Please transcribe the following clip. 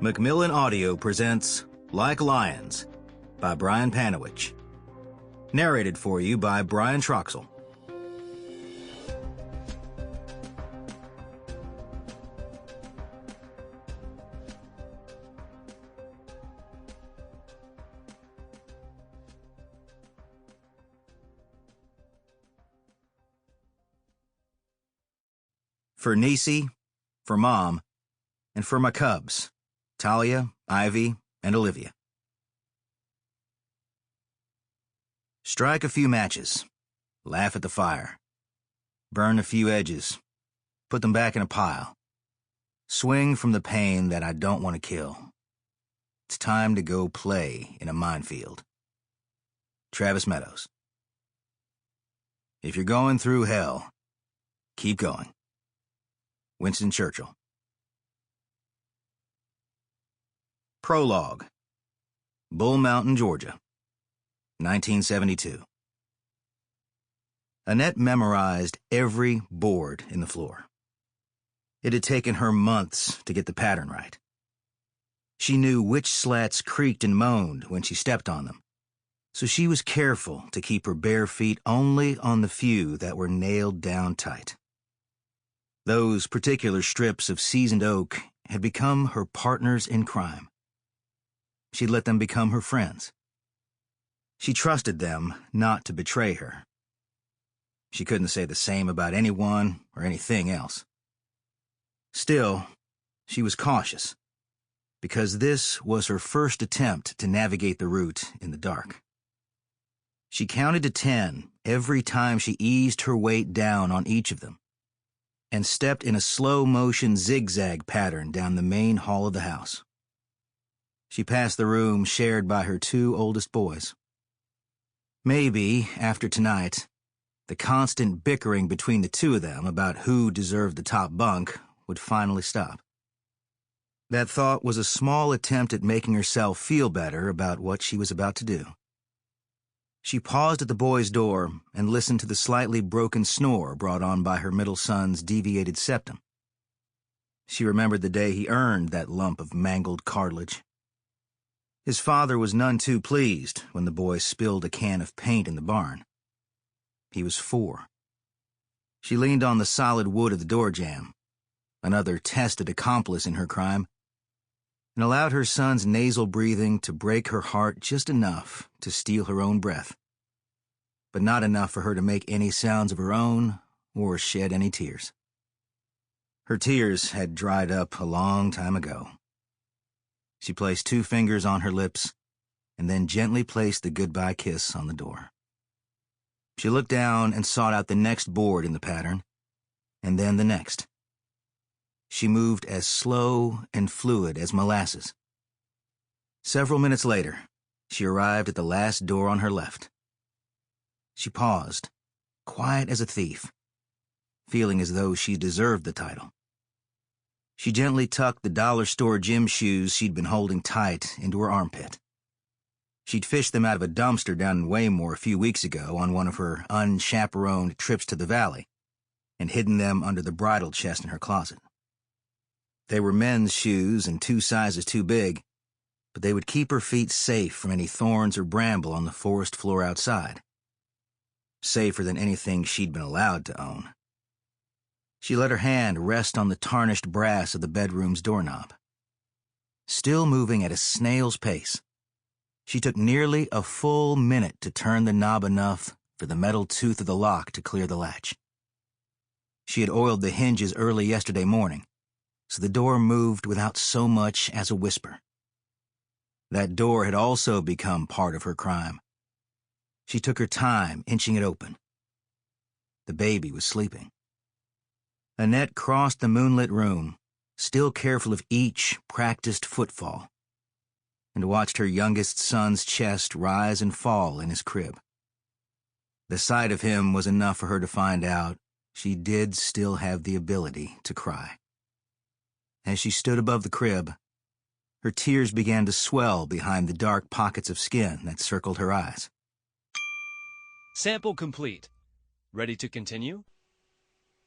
Macmillan Audio presents Like Lions by Brian Panowich. Narrated for you by Brian Troxell. For Niecy, for Mom, and for my cubs, Talia, Ivy, and Olivia. Strike a few matches, laugh at the fire, burn a few edges, put them back in a pile, swing from the pain that I don't want to kill. It's time to go play in a minefield. Travis Meadows. If you're going through hell, keep going. Winston Churchill. Prologue. Bull Mountain, Georgia, 1972. Annette memorized every board in the floor. It had taken her months to get the pattern right. She knew which slats creaked and moaned when she stepped on them, so she was careful to keep her bare feet only on the few that were nailed down tight. Those particular strips of seasoned oak had become her partners in crime. She'd let them become her friends. She trusted them not to betray her. She couldn't say the same about anyone or anything else. Still, she was cautious, because this was her first attempt to navigate the route in the dark. She counted to 10 every time she eased her weight down on each of them, and stepped in a slow-motion zigzag pattern down the main hall of the house. She passed the room shared by her two oldest boys. Maybe, after tonight, the constant bickering between the two of them about who deserved the top bunk would finally stop. That thought was a small attempt at making herself feel better about what she was about to do. She paused at the boys' door and listened to the slightly broken snore brought on by her middle son's deviated septum. She remembered the day he earned that lump of mangled cartilage. His father was none too pleased when the boy spilled a can of paint in the barn. He was 4. She leaned on the solid wood of the door jamb, another tested accomplice in her crime, and allowed her son's nasal breathing to break her heart just enough to steal her own breath, but not enough for her to make any sounds of her own or shed any tears. Her tears had dried up a long time ago. She placed 2 fingers on her lips and then gently placed the goodbye kiss on the door. She looked down and sought out the next board in the pattern, and then the next. She moved as slow and fluid as molasses. Several minutes later, she arrived at the last door on her left. She paused, quiet as a thief, feeling as though she deserved the title. She gently tucked the dollar store gym shoes she'd been holding tight into her armpit. She'd fished them out of a dumpster down in Waymore a few weeks ago on one of her unchaperoned trips to the valley, and hidden them under the bridal chest in her closet. They were men's shoes and 2 sizes too big, but they would keep her feet safe from any thorns or bramble on the forest floor outside. Safer than anything she'd been allowed to own. She let her hand rest on the tarnished brass of the bedroom's doorknob. Still moving at a snail's pace, she took nearly a full minute to turn the knob enough for the metal tooth of the lock to clear the latch. She had oiled the hinges early yesterday morning, so the door moved without so much as a whisper. That door had also become part of her crime. She took her time inching it open. The baby was sleeping. Annette crossed the moonlit room, still careful of each practiced footfall, and watched her youngest son's chest rise and fall in his crib. The sight of him was enough for her to find out she did still have the ability to cry. As she stood above the crib, her tears began to swell behind the dark pockets of skin that circled her eyes. Sample complete. Ready to continue?